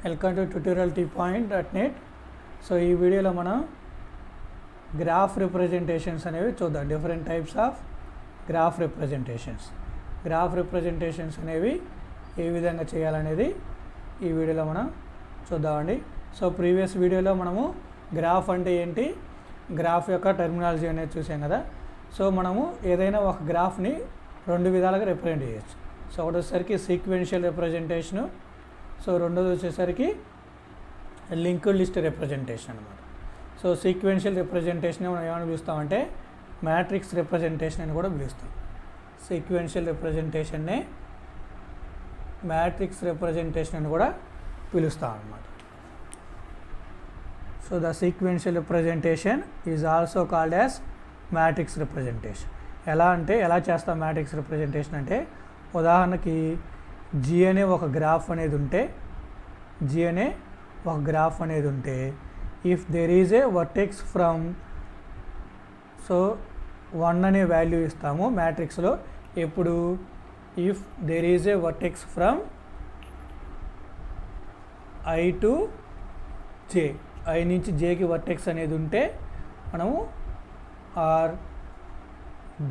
Welcome to tutorial.t-point.net. So ఈ వీడియోలో మనం గ్రాఫ్ రిప్రజెంటేషన్స్ అనేవి చూద్దాం. Different types of graph representations అనేవి ఏ విధంగా చేయాలనేది ఈ వీడియోలో మనం చూద్దామండి. సో ప్రీవియస్ వీడియోలో మనము గ్రాఫ్ అంటే ఏంటి, గ్రాఫ్ యొక్క టెర్మినాలజీ అనేది చూసాం కదా. సో మనము ఏదైనా ఒక గ్రాఫ్ని రెండు విధాలుగా రిప్రజెంట్ చేయొచ్చు. సో ఒకటి వచ్చేసరికి సీక్వెన్షియల్ రిప్రజెంటేషను, సో రెండోది వచ్చేసరికి లింక్డ్ లిస్ట్ రిప్రజెంటేషన్ అనమాట. సో సీక్వెన్షియల్ రిప్రజెంటేషన్ మనం ఏమని పిలుస్తామంటే మ్యాట్రిక్స్ రిప్రజెంటేషన్ అని కూడా పిలుస్తాం. సీక్వెన్షియల్ రిప్రజెంటేషన్నే మ్యాట్రిక్స్ రిప్రజెంటేషన్ అని కూడా పిలుస్తాం అన్నమాట. So the sequential representation is also called as matrix representation. ఎలా చేస్తాం మ్యాట్రిక్స్ రిప్రజెంటేషన్ అంటే, ఉదాహరణకి జీ అనే ఒక గ్రాఫ్ అనేది ఉంటే if there is A vertex from, so 1 అనే వాల్యూ ఇస్తాము మ్యాట్రిక్స్లో. ఎప్పుడు if there is A vertex from I to J, I నుంచి జేకి వర్టెక్స్ అనేది ఉంటే మనము ఆర్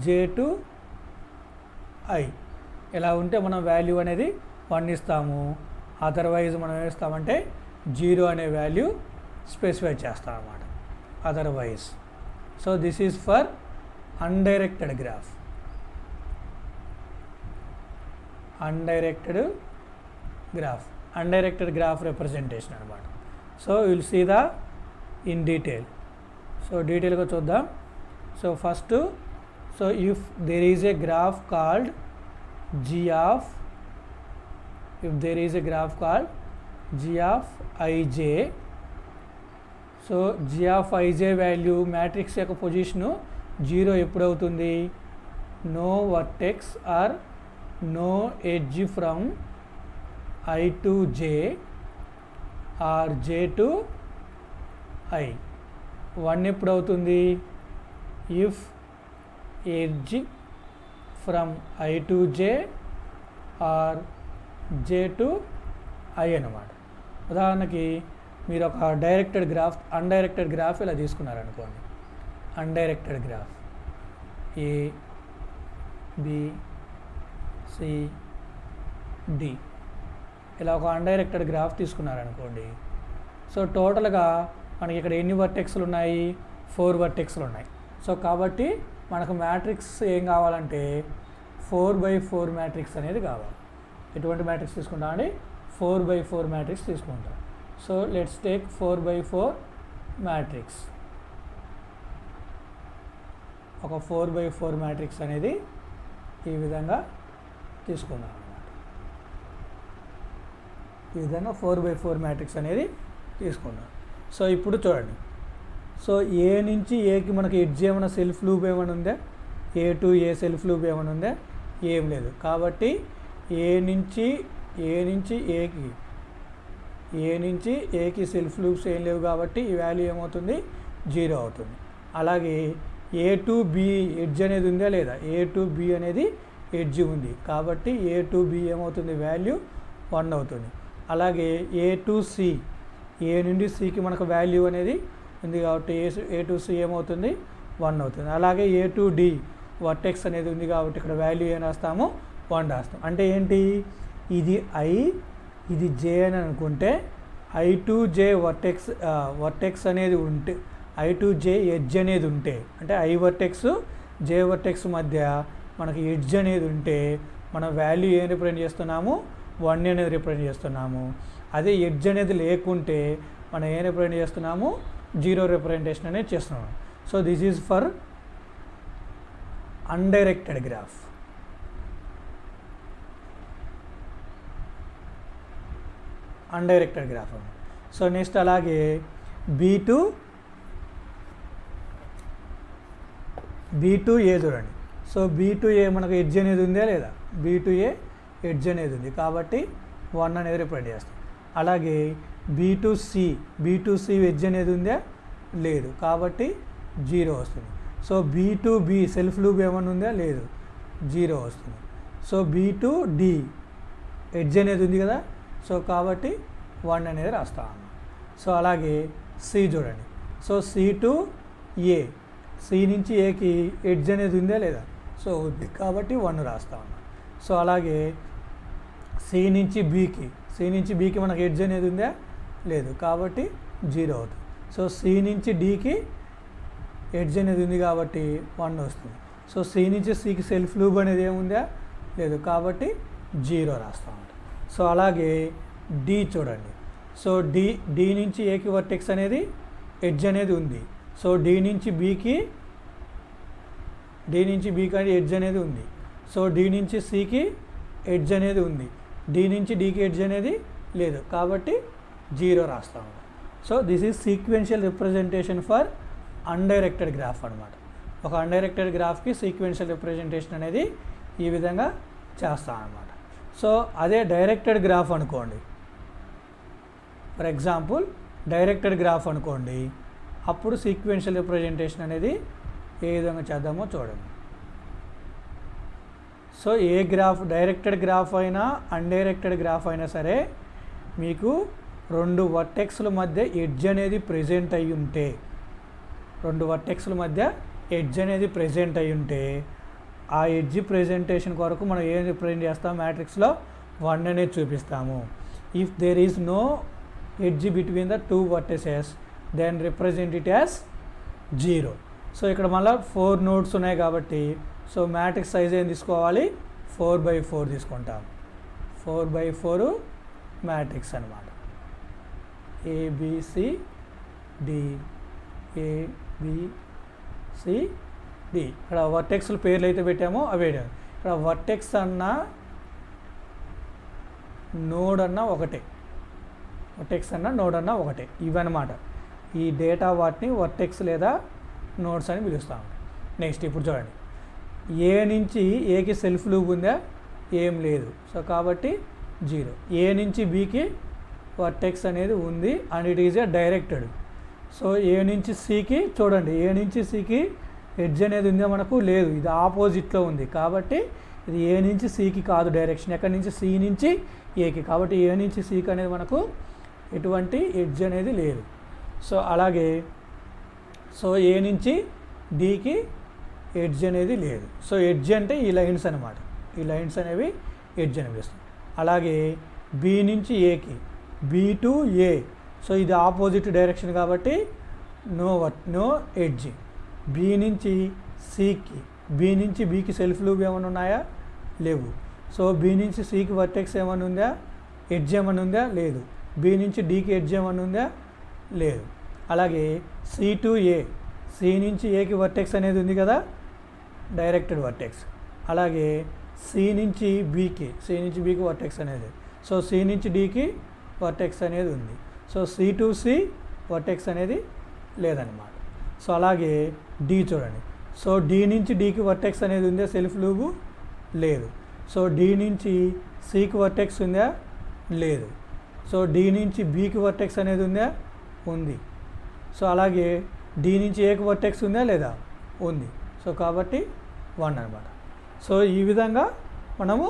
జే టు ఐ ఇలా ఉంటే మనం వాల్యూ అనేది 1 ఇస్తాము. అదర్వైజ్ మనం ఏమిస్తామంటే 0 అనే వాల్యూ స్పెసిఫై చేస్తాం అన్నమాట. Otherwise, so this is for undirected graph representation అనమాట. So will see the in detail. So డీటెయిల్గా చూద్దాం. So first, so if there is a graph called g of ij, so g of ij value matrix యొక్క position 0 ఎప్పుడు అవుతుంది, no vertex or no edge from i to j or j to i. 1 ఎప్పుడు అవుతుంది, if edge from I to J or J to I అనమాట. ఉదాహరణకి మీరు ఒక undirected graph ఇలా తీసుకున్నారనుకోండి. Undirected graph A B C D ఇలా ఒక అన్డైరెక్టెడ్ గ్రాఫ్ తీసుకున్నారనుకోండి. సో టోటల్గా మనకి ఇక్కడ ఎన్ని వర్టెక్స్లు ఉన్నాయి, 4 వర్టెక్స్లు ఉన్నాయి. సో కాబట్టి మనకు మ్యాట్రిక్స్ ఏం కావాలంటే 4x4 మ్యాట్రిక్స్ అనేది కావాలి. ఎటువంటి మ్యాట్రిక్స్ తీసుకుంటామండి, 4x4 మ్యాట్రిక్స్ తీసుకుంటాం. So let's take 4x4 matrix. ఒక 4x4 మ్యాట్రిక్స్ అనేది ఈ విధంగా తీసుకుందాం అన్నమాట. ఈ విధంగా 4x4 మ్యాట్రిక్స్ అనేది తీసుకుందాం. సో ఇప్పుడు చూడండి, సో ఏ నుంచి ఏకి మనకి ఎడ్జ్ ఏమైనా సెల్ఫ్ లూప్ ఏమైనా ఉందా, ఏ టు ఏ సెల్ఫ్ లూప్ ఏమైనా ఉందా, ఏం లేదు. కాబట్టి ఏ నుంచి ఏకి సెల్ఫ్ లూప్స్ ఏం లేవు కాబట్టి ఈ వాల్యూ ఏమవుతుంది, 0 అవుతుంది. అలాగే ఏ టు బి ఎడ్జ్ అనేది ఉందా లేదా, ఏ టు బి అనేది ఎడ్జ్ ఉంది కాబట్టి ఏ టు బి ఏమవుతుంది, వాల్యూ 1 అవుతుంది. అలాగే ఏ టు సి, ఏ నుండి సికి మనకు వాల్యూ అనేది ఉంది కాబట్టి ఏ టు సి ఏమవుతుంది, 1 అవుతుంది. అలాగే ఏ టు డి వర్టెక్స్ అనేది ఉంది కాబట్టి ఇక్కడ వాల్యూ ఏం రాస్తాము, 1 రాస్తాం. అంటే ఏంటి, ఇది ఐ ఇది జే అని అనుకుంటే ఐ టు జే వర్టెక్స్ అనేది ఉంటే, ఐ టు జే ఎడ్జ్ అనేది ఉంటే, అంటే ఐ వర్టెక్స్ జే వర్టెక్స్ మధ్య మనకి ఎడ్జ్ అనేది ఉంటే మనం వాల్యూ ఏం రిప్రజెంట్ చేస్తున్నాము, 1 అనేది రిప్రజెంట్ చేస్తున్నాము. అదే ఎడ్జ్ అనేది లేకుంటే మనం ఏం రిప్రజెంట్ చేస్తున్నాము, 0 రిప్రజెంటేషన్ అనేది చేస్తున్నాం. So this is for undirected graph. So next అలాగే బి టు ఏ చూడండి. సో బి టు ఏ మనకు ఎడ్జ్ అనేది ఉందా లేదా, బి టు ఏ ఎడ్జ్ అనేది ఉంది కాబట్టి 1 అనేది రిప్రజెంట్ చేస్తాం. అలాగే బి టు సి ఎడ్జ్ అనేది ఉందా లేదు కాబట్టి 0 వస్తుంది. So B to B self loop ఏమైనా ఉందా లేదు, 0 వస్తుంది. So B to D edge అనేది ఉంది కదా, సో కాబట్టి 1 అనేది రాస్తాం. సో అలాగే సి చూడండి. So C to A, C నుంచి ఏకి ఎడ్జ్ అనేది ఉందా లేదా? సో ఉంది కాబట్టి 1 రాస్తాం. సో అలాగే సి నుంచి బీకి మనకు ఎడ్జ్ అనేది ఉందా లేదు కాబట్టి 0 అవుతుంది. సో సి నుంచి డీకి ఎడ్జ్ అనేది ఉంది కాబట్టి 1 వస్తుంది. సో సి నుంచి సికి సెల్ఫ్ లూప్ అనేది ఏముందా లేదు కాబట్టి 0 రాస్తాం. సో అలాగే డి చూడండి. సో డి నుంచి ఏకి వర్టెక్స్ అనేది ఎడ్జ్ అనేది ఉంది. సో డి నుంచి బీకి అనేది ఎడ్జ్ అనేది ఉంది. సో డి నుంచి సికి ఎడ్జ్ అనేది ఉంది. డి నుంచి డీకి ఎడ్జ్ అనేది లేదు కాబట్టి 0 రాస్తాము. So this is sequential representation for undirected graph అనమాట. ఒక అన్డైరెక్టెడ్ గ్రాఫ్కి సీక్వెన్షియల్ రిప్రజెంటేషన్ అనేది ఈ విధంగా చేస్తాం అన్నమాట. సో అదే డైరెక్టెడ్ గ్రాఫ్ అనుకోండి, ఫర్ ఎగ్జాంపుల్ డైరెక్టెడ్ గ్రాఫ్ అనుకోండి, అప్పుడు సీక్వెన్షియల్ రిప్రజెంటేషన్ అనేది ఏ విధంగా చేద్దామో చూడండి. సో ఏ గ్రాఫ్, డైరెక్టెడ్ గ్రాఫ్ అయినా అన్డైరెక్టెడ్ గ్రాఫ్ అయినా సరే, మీకు 2 వర్టెక్స్ల మధ్య ఎడ్జ్ అనేది ప్రెజెంట్ అయి ఉంటే, 2 వర్టెక్స్ల మధ్య ఎడ్జ్ అనేది ప్రెజెంట్ అయి ఉంటే, ఆ ఎడ్జ్ ప్రెజెంటేషన్ కొరకు మనం ఏం రిప్రజెంట్ చేస్తాం, మ్యాట్రిక్స్లో 1 అనేది చూపిస్తాము. If there is no edge between the 2 vertices then represent it as 0. So ఇక్కడ మళ్ళీ 4 నోడ్స్ ఉన్నాయి కాబట్టి, సో మ్యాట్రిక్స్ సైజ్ ఏం తీసుకోవాలి, 4/4 తీసుకుంటాం. 4/4 మ్యాట్రిక్స్ అనమాట. ABCD ఇక్కడ వర్టెక్స్ల పేర్లు అయితే పెట్టామో అవే. ఇక్కడ వర్టెక్స్ అన్న నోడ్ అన్న ఒకటే, ఇవన్నమాట. ఈ డేటా వాటిని వర్టెక్స్ లేదా నోడ్స్ అని పిలుస్తాము. నెక్స్ట్ ఇప్పుడు చూడండి, ఏ నుంచి ఏకి సెల్ఫ్ లూప్ ఉందా, ఏం లేదు. సో కాబట్టి 0. ఏ నుంచి బీకి వర్టెక్స్ అనేది ఉంది and it is a directed. So A నుంచి సికి చూడండి, ఏ నుంచి సికి ఎడ్జ్ అనేది ఉందా, మనకు లేదు, ఇది ఆపోజిట్లో ఉంది కాబట్టి ఇది ఏ నుంచి సికి కాదు డైరెక్షన్, ఎక్కడి నుంచి సి నుంచి ఏకి, కాబట్టి ఏ నుంచి సికి అనేది మనకు ఎటువంటి ఎడ్జ్ అనేది లేదు. సో అలాగే సో ఏ నుంచి డీకి ఎడ్జ్ అనేది లేదు. సో ఎడ్జ్ అంటే ఈ లైన్స్ అనమాట, ఈ లైన్స్ అనేవి ఎడ్జ్ అని పిలుస్తాం. అలాగే బి నుంచి ఏకి, బి టు ఏ, సో ఇది ఆపోజిట్ డైరెక్షన్ కాబట్టి నో ఎడ్జ్. బి నుంచి సికి, బి నుంచి బీకి సెల్ఫ్ లూప్ ఏమైనా ఉన్నాయా, లేవు. సో బి నుంచి సికి వర్టెక్స్ ఏమైనా ఉందా, ఎడ్జ్ ఏమైనా ఉందా, లేదు. బి నుంచి డీకి ఎడ్జ్ ఏమైనా ఉందా, లేదు. అలాగే సి టు ఏ, సి నుంచి ఏకి వర్టెక్స్ అనేది ఉంది కదా, డైరెక్టెడ్ వర్టెక్స్. అలాగే సి నుంచి బీకి వర్టెక్స్ అనేది, సో సి నుంచి డీకి వర్టెక్స్ అనేది ఉంది. So C to C vertex అనేది లేదన్నమాట. సో అలాగే డి చూడండి. సో డి నుంచి డీకి వర్టెక్స్ అనేది ఉందా, సెల్ఫ్ లూపు లేదు. సో డి నుంచి సికి వర్టెక్స్ ఉందా, లేదు. సో డి నుంచి బీకి వర్టెక్స్ అనేది ఉందా, ఉంది. సో అలాగే డి నుంచి ఏకి వర్టెక్స్ ఉందా లేదా, ఉంది. సో కాబట్టి 1 అనమాట. సో ఈ విధంగా మనము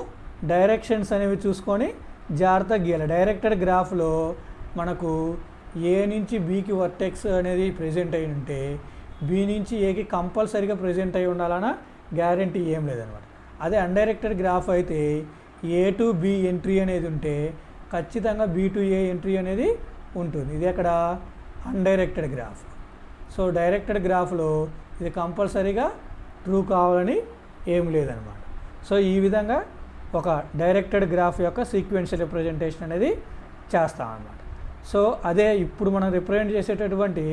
డైరెక్షన్స్ అనేవి చూసుకొని జాగ్రత్తగా గీయాలి. డైరెక్టెడ్ గ్రాఫ్లో మనకు ఏ నుంచి బీకి వర్టెక్స్ అనేది ప్రెజెంట్ అయి ఉంటే బి నుంచి ఏకి కంపల్సరీగా ప్రెజెంట్ అయి ఉండాలన్న గ్యారంటీ ఏం లేదనమాట. అదే అన్డైరెక్టెడ్ గ్రాఫ్ అయితే ఏ టు బి ఎంట్రీ అనేది ఉంటే ఖచ్చితంగా బి టు ఏ ఎంట్రీ అనేది ఉంటుంది. ఇది అక్కడ అన్డైరెక్టెడ్ గ్రాఫ్. సో డైరెక్టెడ్ గ్రాఫ్లో ఇది కంపల్సరీగా ట్రూ కావాలని ఏం లేదనమాట. సో ఈ విధంగా ఒక డైరెక్టెడ్ గ్రాఫ్ యొక్క సీక్వెన్షియల్ రిప్రజెంటేషన్ అనేది చేస్తామన్నమాట. సో అదే ఇప్పుడు మనం రిప్రజెంట్ చేసేటటువంటి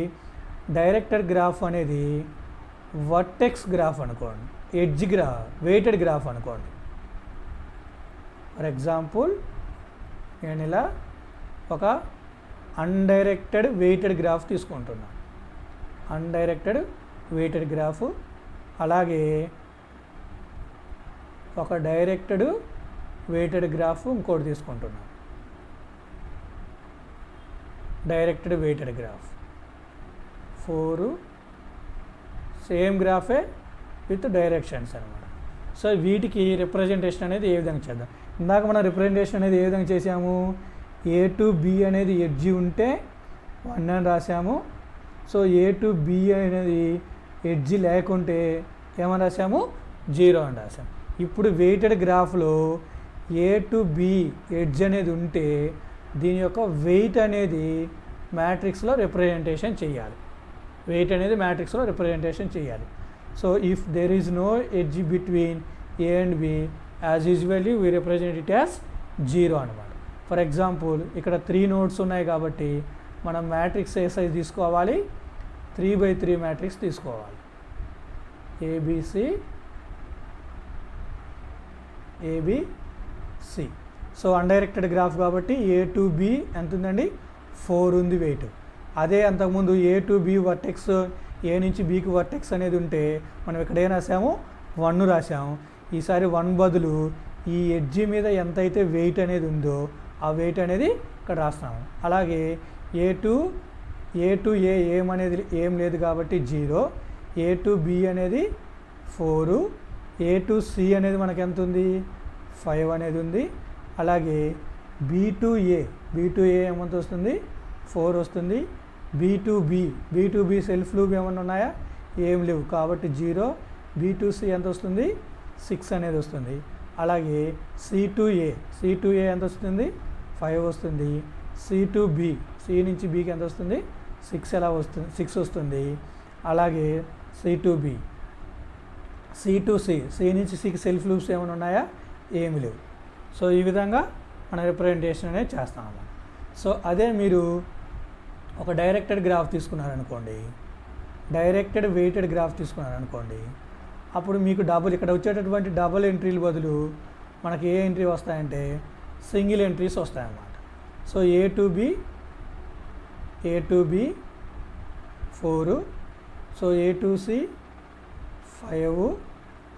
డైరెక్టెడ్ గ్రాఫ్ అనేది వర్టెక్స్ గ్రాఫ్ అనుకోండి, ఎడ్జ్ వెయిటెడ్ గ్రాఫ్ అనుకోండి. ఫర్ ఎగ్జాంపుల్ నేను ఇలా ఒక అన్డైరెక్టెడ్ వెయిటెడ్ గ్రాఫ్ తీసుకుంటున్నాను, అన్డైరెక్టెడ్ వెయిటెడ్ గ్రాఫ్. అలాగే ఒక డైరెక్టెడ్ వెయిటెడ్ గ్రాఫ్ ఇంకోటి తీసుకుంటున్నాను, డైరెక్టెడ్ వెయిటెడ్ గ్రాఫ్. 4 సేమ్ గ్రాఫే విత్ డైరెక్షన్స్ అనమాట. సో వీటికి రిప్రజెంటేషన్ అనేది ఏ విధంగా చేద్దాం. ఇందాక మనం రిప్రజెంటేషన్ అనేది ఏ విధంగా చేసాము, ఏ టు బి అనేది ఎడ్జి ఉంటే 1 అని రాసాము. సో ఏ టు బి అనేది ఎడ్జి లేకుంటే ఏమని రాసాము, 0 అని రాసాము. ఇప్పుడు వెయిటెడ్ గ్రాఫ్లో ఏ టు బి ఎడ్జ్ అనేది ఉంటే దీని యొక్క వెయిట్ అనేది మ్యాట్రిక్స్లో రిప్రజెంటేషన్ చేయాలి. వెయిట్ అనేది మ్యాట్రిక్స్లో రిప్రజెంటేషన్ చేయాలి. So if there is no edge between A and B, as usually we represent it as 0 అనమాట. ఫర్ ఎగ్జాంపుల్ ఇక్కడ 3 నోడ్స్ ఉన్నాయి కాబట్టి మనం మ్యాట్రిక్స్ ఏ సైజ్ తీసుకోవాలి, 3/3 మ్యాట్రిక్స్ తీసుకోవాలి. ABC ABC. So undirected graph కాబట్టి ఏ టు బి ఎంత ఉందండి, 4 ఉంది వెయిట్. అదే అంతకుముందు ఏ టు బి వర్టెక్స్, ఏ నుంచి బికి వర్టెక్స్ అనేది ఉంటే మనం ఇక్కడ ఏం రాసాము, 1 రాసాము. ఈసారి 1 బదులు ఈ ఎడ్జి మీద ఎంతైతే వెయిట్ అనేది ఉందో ఆ వెయిట్ అనేది ఇక్కడ రాస్తాము. అలాగే ఏ టు ఏ ఏం లేదు కాబట్టి 0, ఏ టు బి అనేది 4, ఏ టు సి అనేది మనకి ఎంత ఉంది, 5 అనేది ఉంది. అలాగే బి టు ఏ ఏమంత వస్తుంది, 4 వస్తుంది. B to B self loop ఏమన్నా ఉన్నాయా, ఏం లేవు కాబట్టి 0. బి టు సి ఎంత వస్తుంది, 6 అనేది వస్తుంది. అలాగే సి టు ఏ ఎంత వస్తుంది, 5 వస్తుంది. సి టు బి, సి నుంచి బికి ఎంత వస్తుంది, 6 ఎలా వస్తుంది, 6 వస్తుంది. అలాగే C to B, C to C నుంచి సికి సెల్ఫ్ లూప్స్ ఏమైనా ఉన్నాయా, ఏమి లేవు. సో ఈ విధంగా మనం రిప్రజెంటేషన్ అనేది చేస్తాము. సో అదే మీరు ఒక డైరెక్టెడ్ గ్రాఫ్ తీసుకున్నారనుకోండి, డైరెక్టెడ్ వెయిటెడ్ గ్రాఫ్ తీసుకున్నారనుకోండి, అప్పుడు మీకు ఇక్కడ వచ్చేటటువంటి డబుల్ ఎంట్రీల బదులు మనకి ఏ ఎంట్రీ వస్తాయంటే సింగిల్ ఎంట్రీస్ వస్తాయన్నమాట. So A to B 4, so A to C 5,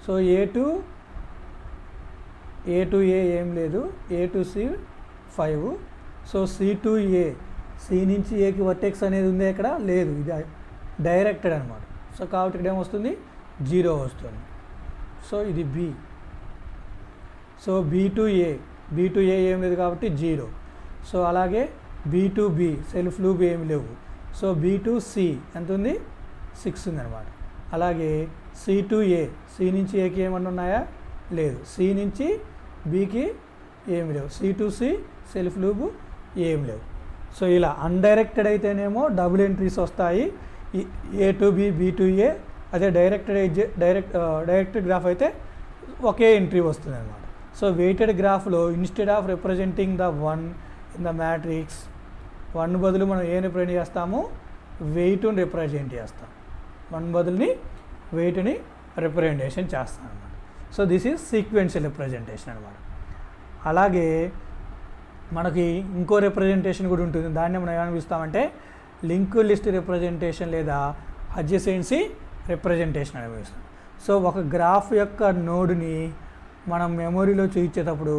so A to A ఏం లేదు, A to C 5. So C to A, C నుంచి ఏకి వర్టెక్స్ అనేది ఉంది, ఇక్కడ లేదు, ఇది డైరెక్టెడ్ అనమాట. సో కాబట్టి ఇక్కడ ఏమొస్తుంది, 0 వస్తుంది. సో ఇది B. So B to A ఏం లేదు కాబట్టి 0. సో అలాగే B to B self loop ఏమి లేవు. సో బి టు సి ఎంత ఉంది, 6 ఉంది అనమాట. అలాగే సి టు ఏ, సి నుంచి ఏకి ఏమన్నా ఉన్నాయా, లేదు. సి నుంచి బికి ఏమి లేవు. C to C self loop ఏం లేవు. సో ఇలా అన్డైరెక్టెడ్ అయితేనేమో డబుల్ ఎంట్రీస్ వస్తాయి, A to B to A. అదే డైరెక్టెడ్ గ్రాఫ్ అయితే ఒకే ఎంట్రీ వస్తుంది అనమాట. సో వెయిటెడ్ గ్రాఫ్లో instead of representing the 1 in the matrix, 1 బదులు మనం ఏం రిప్రజెంట్ చేస్తాము, వెయిట్ని రిప్రజెంట్ చేస్తాం. 1 బదులుని వెయిట్ని రిప్రజెంటేషన్ చేస్తాం అనమాట. So this is sequential representation అనమాట. అలాగే మనకి ఇంకో రిప్రజెంటేషన్ కూడా ఉంటుంది, దాన్ని మనం ఏమని పిలుస్తామంటే లింక్ లిస్ట్ రిప్రజెంటేషన్ లేదా అడ్జసెన్సీ రిప్రజెంటేషన్ అని పిలుస్తాం. సో ఒక గ్రాఫ్ యొక్క నోడ్ని మనం మెమొరీలో చూపించేటప్పుడు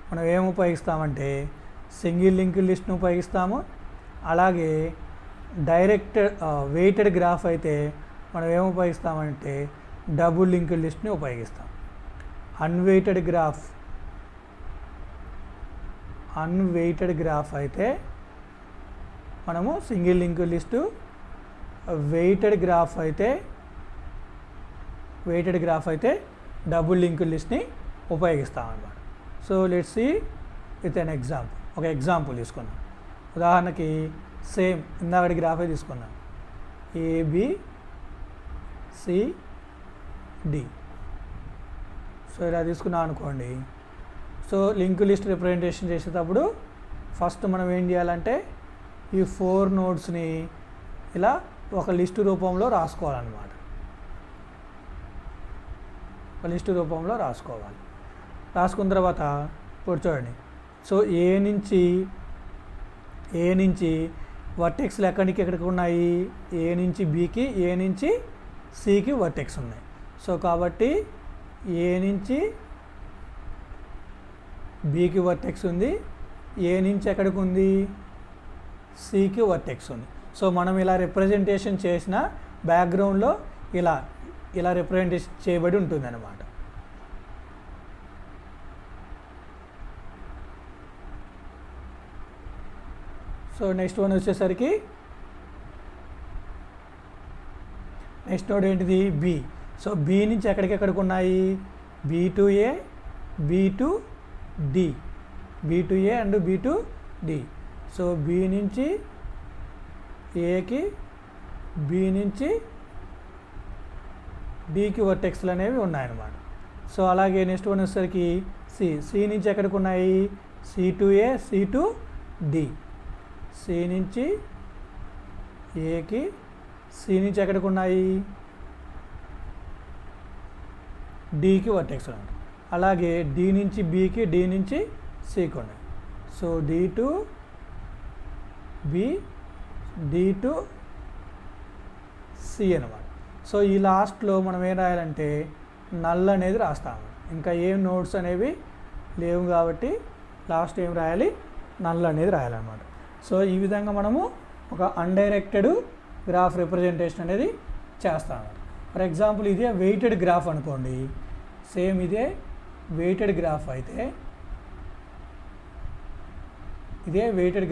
మనం ఏం ఉపయోగిస్తామంటే సింగిల్ లింక్ లిస్ట్ను ఉపయోగిస్తాము. అలాగే వెయిటెడ్ గ్రాఫ్ అయితే మనం ఏం ఉపయోగిస్తామంటే డబుల్ లింక్ లిస్ట్ని ఉపయోగిస్తాం. అన్వెయిటెడ్ గ్రాఫ్ అయితే మనము single link list, weighted graph అయితే డబుల్ లింక్ లిస్ట్ని ఉపయోగిస్తాం అన్నమాట. So let's see with an example. ఒక ఎగ్జాంపుల్ తీసుకున్నాం. ఉదాహరణకి సేమ్ ఇందాకటి గ్రాఫే తీసుకున్నాం, ABCD. సో ఇలా తీసుకున్నాం అనుకోండి. సో లింక్ లిస్ట్ రిప్రజెంటేషన్ చేసేటప్పుడు ఫస్ట్ మనం ఏం చేయాలంటే ఈ 4 నోడ్స్ని ఇలా ఒక లిస్టు రూపంలో రాసుకోవాలన్నమాట. ఒక లిస్టు రూపంలో రాసుకోవాలి. రాసుకున్న తర్వాత ఇప్పుడు చూడండి. సో ఏ నుంచి వర్టెక్స్లు ఎక్కడికి ఉన్నాయి, ఏ నుంచి బికి, ఏ నుంచి సికి వర్టెక్స్ ఉన్నాయి. సో కాబట్టి ఏ నుంచి బికి వర్టెక్స్ ఉంది, ఏ నుంచి ఎక్కడికి ఉంది, సికి వర్టెక్స్ ఉంది. సో మనం ఇలా రిప్రజెంటేషన్ చేసిన బ్యాక్గ్రౌండ్లో ఇలా రిప్రజెంటేషన్ చేయబడి ఉంటుంది అన్నమాట. సో నెక్స్ట్ వన్ వచ్చేసరికి నెక్స్ట్ నోడ్ ఏంటిది బి. సో బి నుంచి ఎక్కడికి ఉన్నాయి B to A, B to D, B to A and B to D. So B నుంచి ఏకి, బి నుంచి డికి వర్టెక్స్లు అనేవి ఉన్నాయన్నమాట. సో అలాగే నెక్స్ట్ వన్ వచ్చేసరికి సి. సి నుంచి ఎక్కడికి ఉన్నాయి C to A, C to D. C నుంచి ఏకి, సి నుంచి ఎక్కడికి ఉన్నాయి డికి వర్టెక్స్ ఉన్నాయి. అలాగే డి నుంచి బికి, డి నుంచి సికి ఉన్నాయి. So D to B, D to C అనమాట. సో ఈ లాస్ట్లో మనం ఏం రాయాలంటే నల్ అనేది రాస్తాము. ఇంకా ఏం నోట్స్ అనేవి లేవు కాబట్టి లాస్ట్ ఏం రాయాలి నల్ అనేది రాయాలన్నమాట. సో ఈ విధంగా మనము ఒక అన్డైరెక్టెడ్ గ్రాఫ్ రిప్రజెంటేషన్ అనేది చేస్తాము. ఫర్ ఎగ్జాంపుల్ ఇదే వెయిటెడ్ గ్రాఫ్ అనుకోండి. సేమ్ ఇదే వెయిటెడ్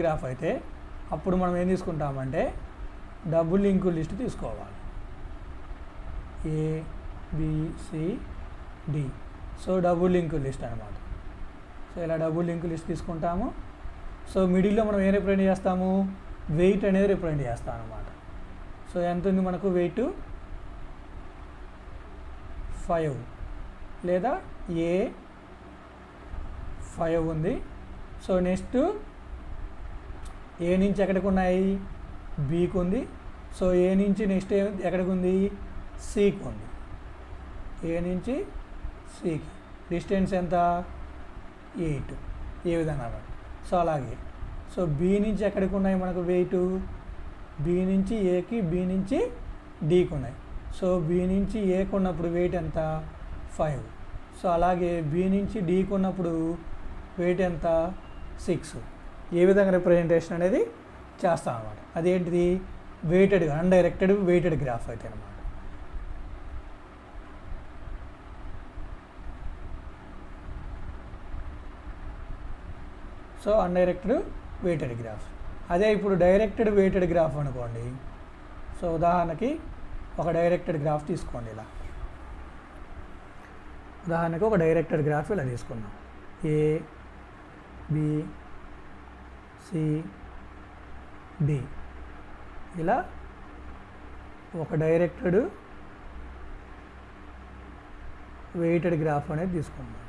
గ్రాఫ్ అయితే, అప్పుడు మనం ఏం తీసుకుంటామంటే డబుల్ లింక్ లిస్ట్ తీసుకోవాలి. A, B, C, D. So double link list అనమాట. సో ఇలా డబుల్ లింక్ లిస్ట్ తీసుకుంటాము. సో మిడిల్లో మనం ఏం రిప్రజెంట్ చేస్తాము వెయిట్ అనేది రిప్రజెంట్ చేస్తాం అనమాట. సో ఎంత ఉంది మనకు వెయిట్ 5 లేదా ఏ 5 ఉంది. సో నెక్స్ట్ ఏ నుంచి ఎక్కడికి ఉన్నాయి బీకి ఉంది. సో ఏ నుంచి నెక్స్ట్ ఎక్కడికి ఉంది సికి ఉంది. ఏ నుంచి సికి డిస్టెన్స్ ఎంత 8. ఏ విధంగా అన్నమాట. సో అలాగే సో బి నుంచి ఎక్కడికి ఉన్నాయి మనకు వెయిట్ బి నుంచి ఏకి, బి నుంచి డీకి ఉన్నాయి. సో బి నుంచి ఏకి ఉన్నప్పుడు వెయిట్ ఎంత 5. సో అలాగే బి నుంచి డీకి ఉన్నప్పుడు వెయిట్ ఎంత 6. ఏ విధంగా రిప్రజెంటేషన్ అనేది చేస్తాం అన్నమాట. అదేంటిది వెయిటెడ్ అన్డైరెక్టెడ్ వెయిటెడ్ గ్రాఫ్ అయితే అన్నమాట. So undirected weighted graph. అదే ఇప్పుడు డైరెక్టెడ్ వెయిటెడ్ గ్రాఫ్ అనుకోండి. సో ఉదాహరణకి ఒక డైరెక్టెడ్ గ్రాఫ్ తీసుకోండి. ఇలా ఉదాహరణకి ఒక డైరెక్టెడ్ గ్రాఫ్ ఇలా తీసుకున్నాం. ఏ, బి, సి, డి. ఇలా ఒక డైరెక్టెడ్ వెయిటెడ్ గ్రాఫ్ అనేది తీసుకున్నాం.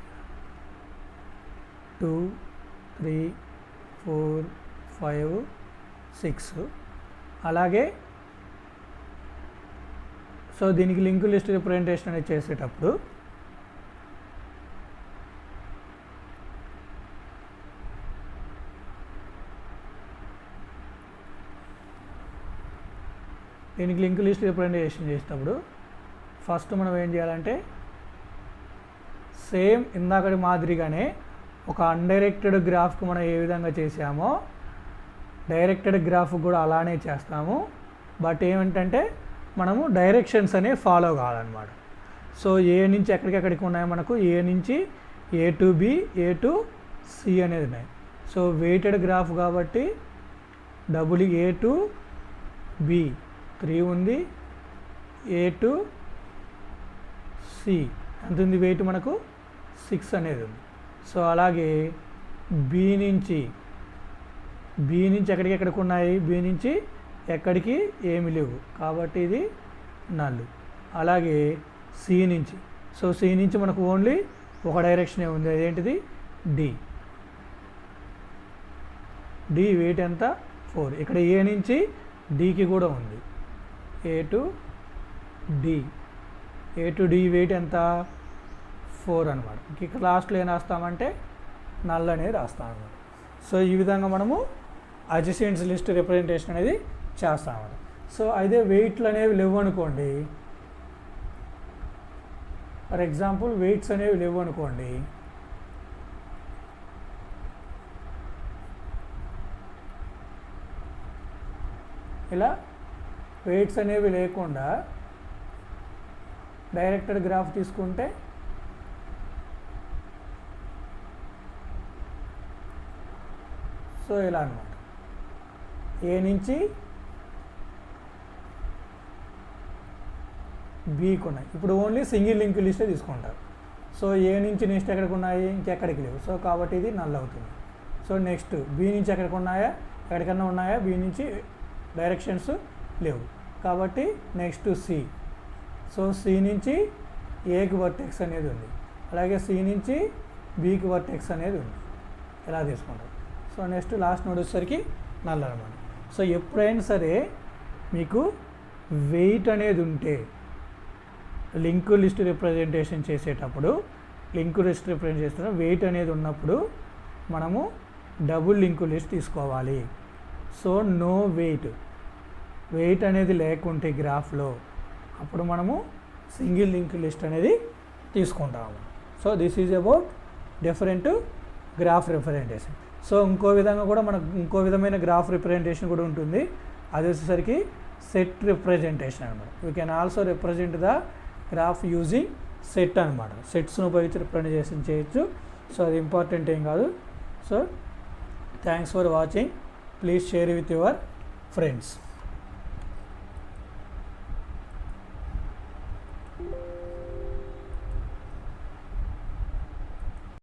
2, 3, 4, 5, 6. అలాగే సో దీనికి లింక్ లిస్ట్ రిప్రజెంటేషన్ అనేది చేసేటప్పుడు ఫస్ట్ మనం ఏం చేయాలంటే సేమ్ ఇందాకటి మాదిరిగానే ఒక అన్డైరెక్టెడ్ గ్రాఫ్కి మనం ఏ విధంగా చేసామో డైరెక్టెడ్ గ్రాఫ్ కూడా అలానే చేస్తాము. బట్ ఏమిటంటే మనము డైరెక్షన్స్ అనేవి ఫాలో కావాలన్నమాట. సో ఏ నుంచి ఎక్కడికి ఉన్నాయి మనకు ఏ నుంచి A to B, A to C అనేది ఉన్నాయి. సో వెయిటెడ్ గ్రాఫ్ కాబట్టి డబుల్ ఏ టు బి 3 ఉంది, ఏ టు సి ఎంత ఉంది వెయిట్ మనకు 6 అనేది ఉంది. సో అలాగే బి నుంచి ఎక్కడికి ఉన్నాయి బి నుంచి ఎక్కడికి ఏమి లేవు కాబట్టి ఇది నల్. అలాగే సి నుంచి సో సి నుంచి మనకు ఓన్లీ ఒక డైరెక్షనే ఉంది, అదేంటిది డి. డి వెయిట్ ఎంత 4. ఇక్కడ ఏ నుంచి డికి కూడా ఉంది, ఏ టు డి వెయిట్ ఎంత 4 అనమాట. ఇక్కడ లాస్ట్లో ఏం రాస్తామంటే నల్ అనేది రాస్తాం అనమాట. సో ఈ విధంగా మనము అడ్జసెంట్స్ లిస్ట్ రిప్రజెంటేషన్ అనేది చేస్తామన్నమాట. సో అయితే వెయిట్లు అనేవి లేవు అనుకోండి, ఫర్ ఎగ్జాంపుల్ వెయిట్స్ అనేవి లేవు అనుకోండి, ఇలా వెయిట్స్ అనేవి లేకుండా డైరెక్టెడ్ గ్రాఫ్ తీసుకుంటే సో ఇలా అనమాట. ఏ నుంచి బీకి ఉన్నాయి. ఇప్పుడు ఓన్లీ సింగిల్ లింక్ లిస్టే తీసుకుంటారు. సో ఏ నుంచి నెక్స్ట్ ఎక్కడికి ఉన్నాయి, ఇంకెక్కడికి లేవు. సో కాబట్టి ఇది నల్ అవుతుంది. సో నెక్స్ట్ బి నుంచి ఎక్కడికి ఉన్నాయా, ఎక్కడికన్నా ఉన్నాయా, బి నుంచి డైరెక్షన్స్ లేవు కాబట్టి నెక్స్ట్ సి. సో సి నుంచి ఏకి వర్టెక్స్ అనేది ఉంది, అలాగే సి నుంచి బికి వర్టెక్స్ అనేది ఉంది. ఇలా తీసుకుంటారు. సో నెక్స్ట్ లాస్ట్ నోడ్ వచ్చేసరికి నల్ అనమాట. సో ఎప్పుడైనా సరే మీకు వెయిట్ అనేది ఉంటే లింక్ లిస్ట్ రిప్రజెంటేషన్ చేసేటప్పుడు, లింక్ లిస్ట్ రిప్రజెంట్ చేస్తున్న వెయిట్ అనేది ఉన్నప్పుడు మనము డబుల్ లింక్ లిస్ట్ తీసుకోవాలి. సో నో వెయిట్ అనేది లేకుంటే గ్రాఫ్లో అప్పుడు మనము సింగిల్ లింక్ లిస్ట్ అనేది తీసుకుంటాము. So this is about different graph representation. So ఇంకో విధంగా కూడా మనకు ఇంకో విధమైన గ్రాఫ్ రిప్రజెంటేషన్ కూడా ఉంటుంది. అది వచ్చేసరికి సెట్ రిప్రజెంటేషన్ అనమాట. You can also represent the graph using set అనమాట. సెట్స్ను ఉపయోగించి రిప్రజెంటేషన్ చేయొచ్చు. సో అది ఇంపార్టెంట్ ఏం కాదు. So thanks for watching. Please share with your friends.